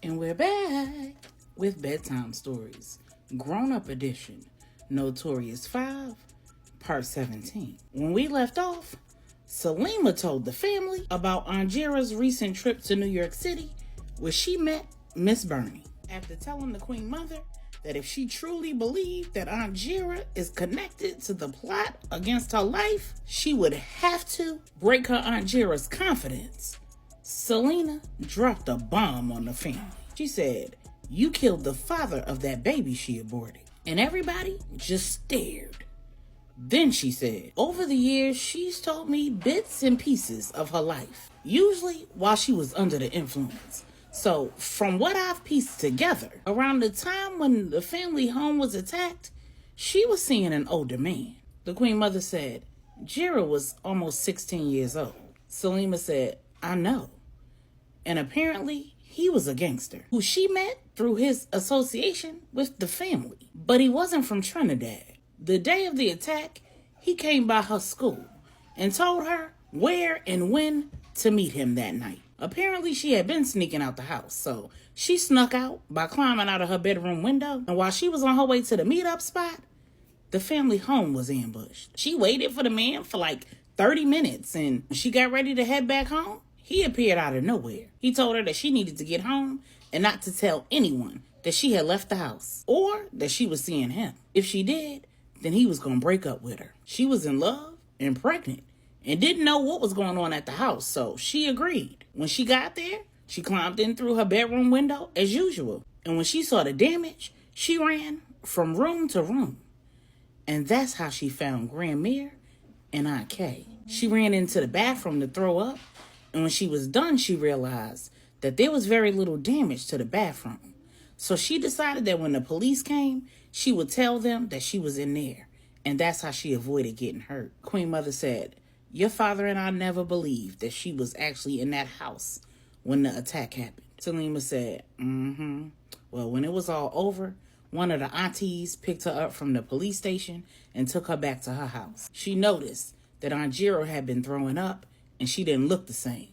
And we're back with Bedtime Stories, Grown-Up Edition, Notorious 5, Part 17. When we left off, Salima told the family about Angera's recent trip to New York City, where she met Miss Bernie. After telling the Queen Mother that if she truly believed that Angera is connected to the plot against her life, she would have to break her Angera's confidence, Selena dropped a bomb on the family. She said, "You killed the father of that baby she aborted." And everybody just stared. Then she said, "Over the years, she's told me bits and pieces of her life, usually while she was under the influence. So from what I've pieced together, around the time when the family home was attacked, she was seeing an older man." The Queen Mother said, "Jira was almost 16 years old." Salima said, "I know. And apparently, he was a gangster who she met through his association with the family. But he wasn't from Trinidad. The day of the attack, he came by her school and told her where and when to meet him that night. Apparently, she had been sneaking out the house, so she snuck out by climbing out of her bedroom window. And while she was on her way to the meetup spot, the family home was ambushed. She waited for the man for like 30 minutes, and when she got ready to head back home, he appeared out of nowhere. He told her that she needed to get home and not to tell anyone that she had left the house or that she was seeing him. If she did, then he was going to break up with her. She was in love and pregnant and didn't know what was going on at the house, so she agreed. When she got there, she climbed in through her bedroom window as usual. And when she saw the damage, she ran from room to room. And that's how she found Grandmere and Aunt Kay. She ran into the bathroom to throw up. And when she was done, she realized that there was very little damage to the bathroom. So she decided that when the police came, she would tell them that she was in there. And that's how she avoided getting hurt. Queen Mother said, "Your father and I never believed that she was actually in that house when the attack happened." Salima said, "Well, when it was all over, one of the aunties picked her up from the police station and took her back to her house. She noticed that Angera had been throwing up and she didn't look the same.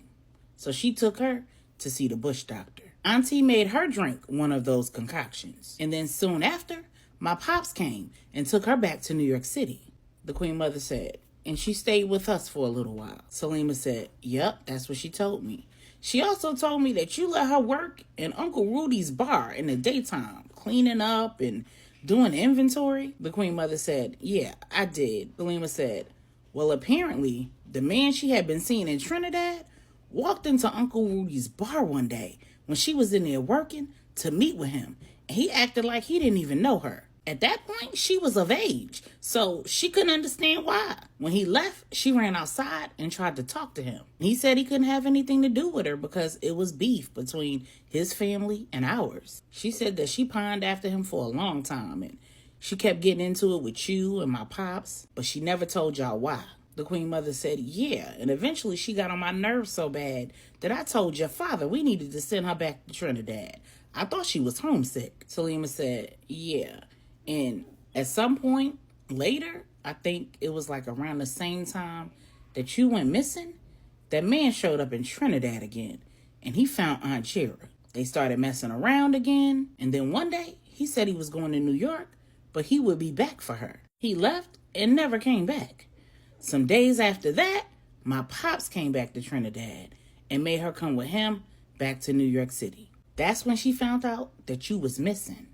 So she took her to see the bush doctor. Auntie made her drink one of those concoctions. And then soon after, my pops came and took her back to New York City." The Queen Mother said, "And she stayed with us for a little while." Salima said, "Yep, that's what she told me. She also told me that you let her work in Uncle Rudy's bar in the daytime, cleaning up and doing inventory." The Queen Mother said, "Yeah, I did." Salima said, "Well, apparently, the man she had been seeing in Trinidad walked into Uncle Rudy's bar one day when she was in there working to meet with him, and he acted like he didn't even know her. At that point, she was of age, so she couldn't understand why. When he left, she ran outside and tried to talk to him. He said he couldn't have anything to do with her because it was beef between his family and ours. She said that she pined after him for a long time, and she kept getting into it with you and my pops, but she never told y'all why." The Queen Mother said, "Yeah, and eventually she got on my nerves so bad that I told your father we needed to send her back to Trinidad. I thought she was homesick." Salima said, "Yeah, and at some point later, I think it was like around the same time that you went missing, that man showed up in Trinidad again, and he found Aunt Jira. They started messing around again, and then one day he said he was going to New York, but he would be back for her. He left and never came back. Some days after that, my pops came back to Trinidad and made her come with him back to New York City. That's when she found out that you was missing.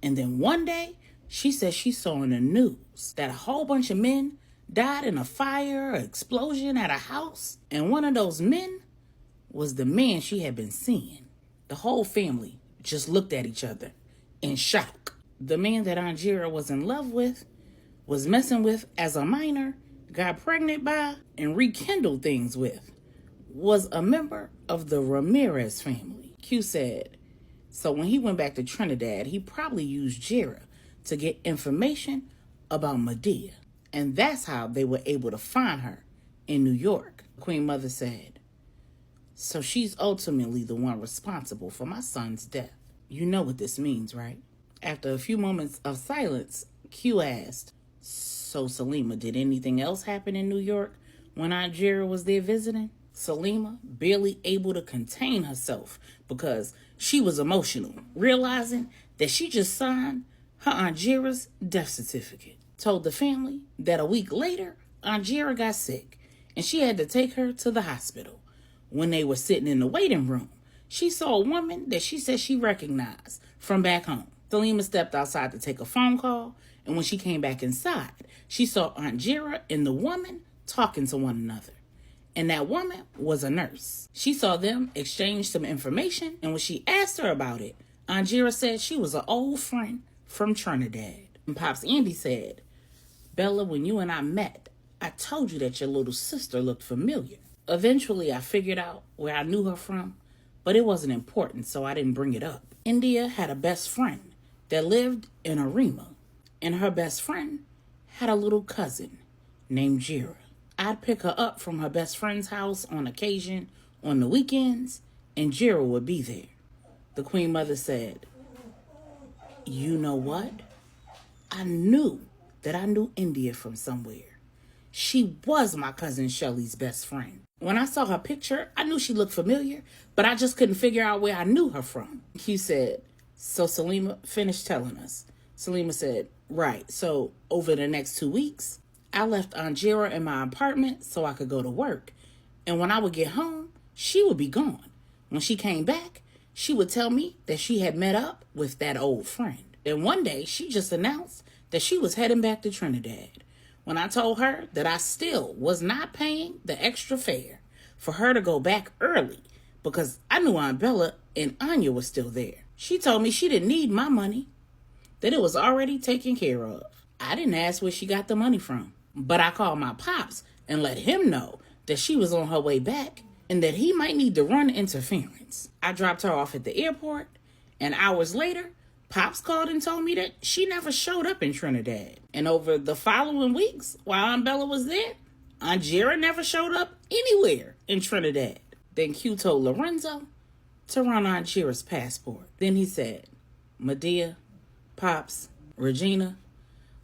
And then one day, she said she saw in the news that a whole bunch of men died in a fire or explosion at a house. And one of those men was the man she had been seeing." The whole family just looked at each other in shock. The man that Angera was in love with, was messing with as a minor, got pregnant by, and rekindled things with, was a member of the Ramirez family. Q said, "So when he went back to Trinidad, he probably used Jira to get information about Medea. And that's how they were able to find her in New York." Queen Mother said, "So she's ultimately the one responsible for my son's death. You know what this means, right?" After a few moments of silence, Q asked, "So Salima, did anything else happen in New York when Aunt Jira was there visiting?" Salima, barely able to contain herself, because she was emotional, realizing that she just signed her Aunt Jira's death certificate. Told the family that a week later, Aunt Jira got sick and she had to take her to the hospital. When they were sitting in the waiting room, she saw a woman that she said she recognized from back home. Salima stepped outside to take a phone call, and when she came back inside, she saw Aunt Jira and the woman talking to one another. And that woman was a nurse. She saw them exchange some information, and when she asked her about it, Aunt Jira said she was an old friend from Trinidad. And Pops Andy said, Bella, when you and I met, I told you that your little sister looked familiar. Eventually, I figured out where I knew her from, but it wasn't important, so I didn't bring it up. India had a best friend that lived in Arima, and her best friend had a little cousin named Jira. I'd pick her up from her best friend's house on occasion on the weekends, and Jira would be there. The Queen Mother said, you know what? I knew that I knew India from somewhere. She was my cousin Shelley's best friend. When I saw her picture, I knew she looked familiar, but I just couldn't figure out where I knew her from. Q said, so Salima finished telling us. Salima said, right, so over the next 2 weeks, I left Aunt Jira in my apartment so I could go to work. And when I would get home, she would be gone. When she came back, she would tell me that she had met up with that old friend. Then one day, she just announced that she was heading back to Trinidad. When I told her that I still was not paying the extra fare for her to go back early because I knew Aunt Bella and Anya was still there, she told me she didn't need my money, that it was already taken care of. I didn't ask where she got the money from, but I called my pops and let him know that she was on her way back and that he might need to run interference. I dropped her off at the airport, and hours later, Pops called and told me that she never showed up in Trinidad. And over the following weeks, while Aunt Bella was there, Aunt Jira never showed up anywhere in Trinidad. Then Q told Lorenzo to run Aunt Jira's passport. Then he said, Medea, Pops, Regina,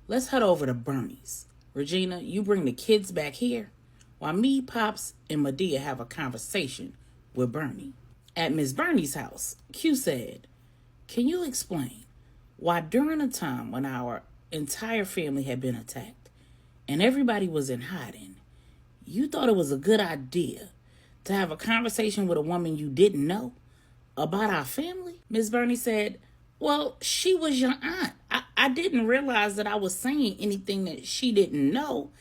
let's head over to Bernie's. Regina, you bring the kids back here while me, Pops, and Medea have a conversation with Bernie. At Miss Bernie's house, Q said, can you explain why during a time when our entire family had been attacked and everybody was in hiding, you thought it was a good idea to have a conversation with a woman you didn't know about our family? Miss Bernie said, well, she was your aunt. I didn't realize that I was saying anything that she didn't know.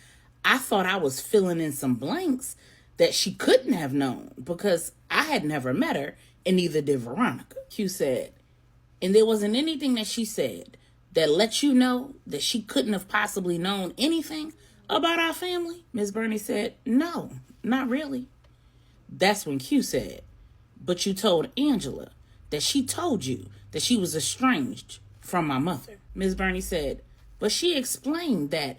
I thought I was filling in some blanks that she couldn't have known because I had never met her, and neither did Veronica. Q said, and there wasn't anything that she said that let you know that she couldn't have possibly known anything about our family? Miss Bernie said, no, not really. That's when Q said, but you told Angela that she told you that she was estranged from my mother. Miss Bernie said, but she explained that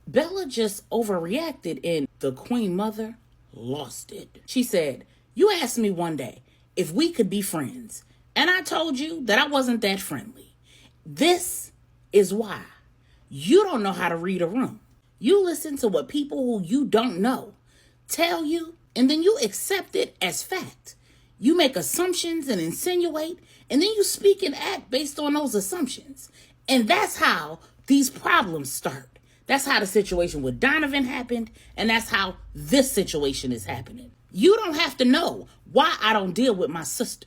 Bella just overreacted and the Queen Mother lost it. She said, you asked me one day if we could be friends, and I told you that I wasn't that friendly. This is why you don't know how to read a room. You listen to what people who you don't know tell you, and then you accept it as fact. You make assumptions and insinuate, and then you speak and act based on those assumptions. And that's how these problems start. That's how the situation with Donovan happened, and that's how this situation is happening. You don't have to know why I don't deal with my sister.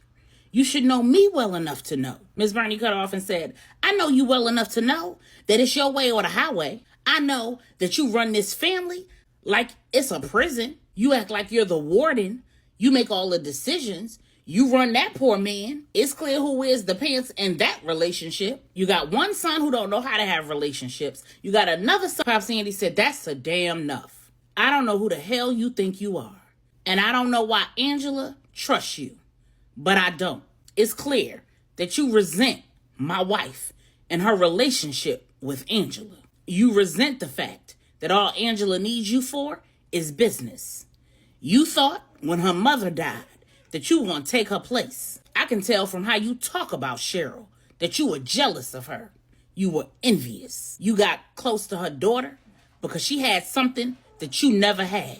You should know me well enough to know. Miss Bernie cut off and said, I know you well enough to know that it's your way or the highway. I know that you run this family like it's a prison. You act like you're the warden. You make all the decisions. You run that poor man. It's clear who wears the pants in that relationship. You got one son who don't know how to have relationships. You got another son. Pops Andy said, that's a damn enough. I don't know who the hell you think you are. And I don't know why Angela trusts you. But I don't. It's clear that you resent my wife and her relationship with Angela. You resent the fact that all Angela needs you for is business. You thought when her mother died that you were going to take her place. I can tell from how you talk about Cheryl that you were jealous of her. You were envious. You got close to her daughter because she had something that you never had.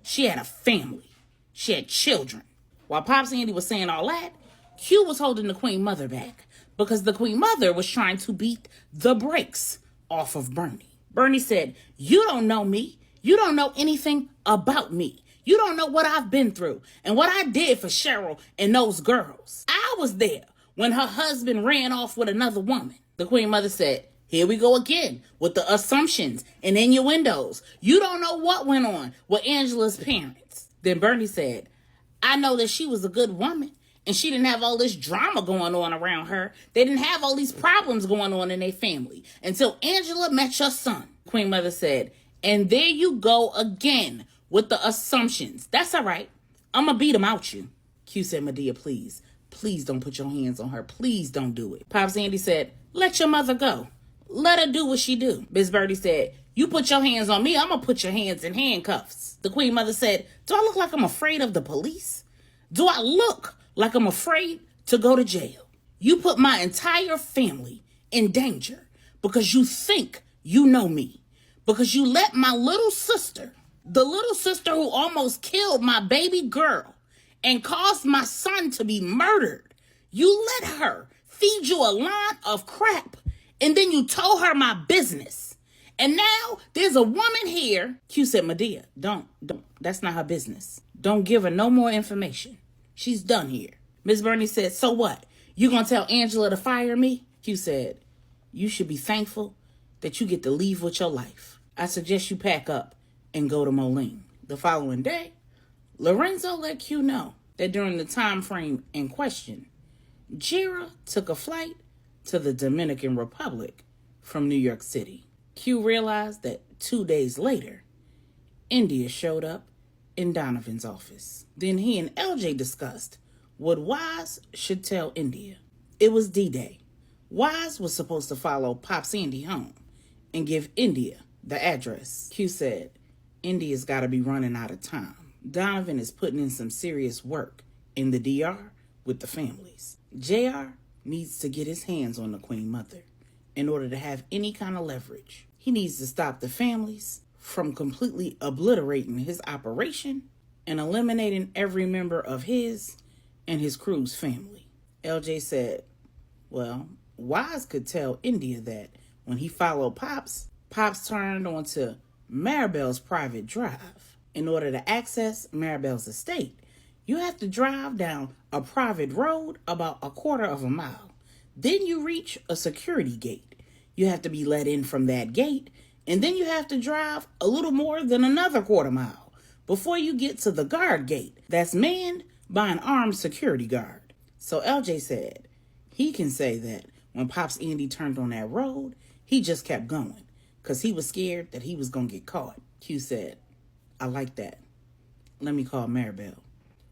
She had a family. She had children. While Pops Andy was saying all that, Q was holding the Queen Mother back because the Queen Mother was trying to beat the brakes off of Bernie. Bernie said, "You don't know me. You don't know anything about me. You don't know what I've been through and what I did for Cheryl and those girls. I was there when her husband ran off with another woman." The Queen Mother said, "Here we go again with the assumptions and innuendos. You don't know what went on with Angela's parents." Then Bernie said, "I know that she was a good woman and she didn't have all this drama going on around her. They didn't have all these problems going on in their family until Angela met your son." Queen Mother said, "And there you go again with the assumptions. That's all right. I'm going to beat them out you." Q said, "Medea, please. Please don't put your hands on her. Please don't do it." Pops Andy said, "Let your mother go. Let her do what she do." Miss Birdie said, "You put your hands on me, I'm going to put your hands in handcuffs." The Queen Mother said, "Do I look like I'm afraid of the police? Do I look like I'm afraid to go to jail? You put my entire family in danger because you think you know me. Because you let my little sister, the little sister who almost killed my baby girl and caused my son to be murdered, you let her feed you a line of crap and then you told her my business. And now there's a woman here." Q said, "Medea, don't, that's not her business. Don't give her no more information. She's done here." Miss Bernie said, "So what? You gonna tell Angela to fire me?" Q said, "You should be thankful that you get to leave with your life. I suggest you pack up and go to Moline." The following day, Lorenzo let Q know that during the time frame in question, Jira took a flight to the Dominican Republic from New York City. Q realized that 2 days later, India showed up in Donovan's office. Then he and LJ discussed what Wise should tell India. It was D-Day. Wise was supposed to follow Pops Andy home and give India the address. Q said, "India's got to be running out of time. Donovan is putting in some serious work in the DR with the families. JR needs to get his hands on the Queen Mother in order to have any kind of leverage. He needs to stop the families from completely obliterating his operation and eliminating every member of his and his crew's family." LJ said, "Well, Wise could tell India that when he followed Pops turned onto Maribel's private drive. In order to access Maribel's estate, you have to drive down a private road about a quarter of a mile. Then you reach a security gate. You have to be let in from that gate, and then you have to drive a little more than another quarter mile before you get to the guard gate that's manned by an armed security guard." So LJ said he can say that when Pops Andy turned on that road, he just kept going because he was scared that he was going to get caught. Q said, "I like that. Let me call Maribel."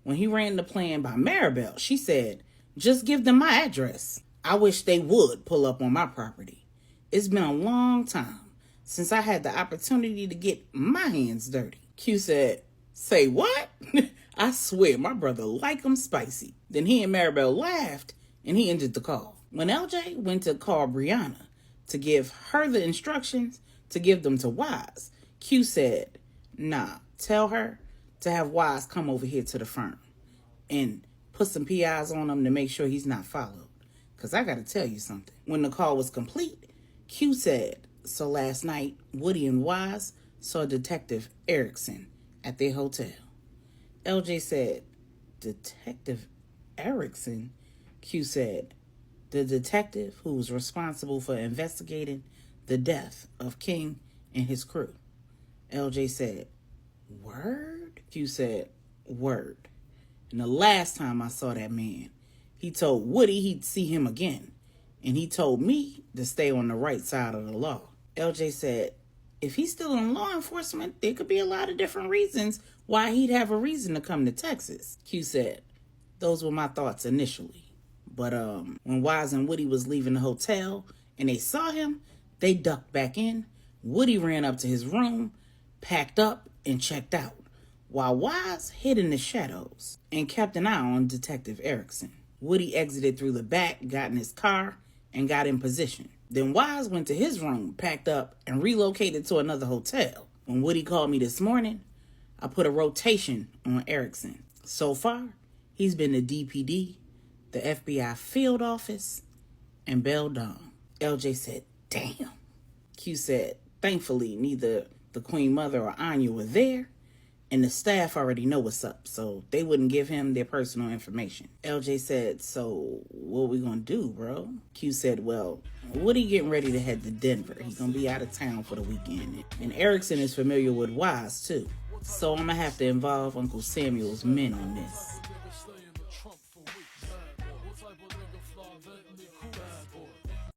When he ran the plan by Maribel, she said, "Just give them my address. I wish they would pull up on my property. It's been a long time since I had the opportunity to get my hands dirty." Q said, "Say what?" "I swear my brother like 'em spicy." Then he and Maribel laughed and he ended the call. When LJ went to call Brianna to give her the instructions to give them to Wise, Q said, "Nah, tell her to have Wise come over here to the firm and put some PIs on him to make sure he's not followed. Because I got to tell you something." When the call was complete, Q said, "So last night, Woody and Wise saw Detective Erickson at their hotel." LJ said, "Detective Erickson?" Q said, "The detective who was responsible for investigating the death of King and his crew." LJ said, "Word?" Q said, "Word. And the last time I saw that man, he told Woody he'd see him again. And he told me to stay on the right side of the law." LJ said, "If he's still in law enforcement, there could be a lot of different reasons why he'd have a reason to come to Texas." Q said, "Those were my thoughts initially. But when Wise and Woody was leaving the hotel and they saw him, they ducked back in. Woody ran up to his room, packed up, and checked out, while Wise hid in the shadows and kept an eye on Detective Erickson. Woody exited through the back, got in his car, and got in position. Then Wise went to his room, packed up, and relocated to another hotel. When Woody called me this morning, I put a rotation on Erickson. So far, he's been the DPD, the FBI field office, and Belle Dawn. LJ said, damn. Q said, thankfully, neither the Queen Mother or Anya were there, and the staff already know what's up, so they wouldn't give him their personal information. LJ said, so what we gonna do, bro? Q said, well, Woody getting ready to head to Denver. He's gonna be out of town for the weekend. And Erickson is familiar with Wise, too. So I'm gonna have to involve Uncle Samuel's men on this.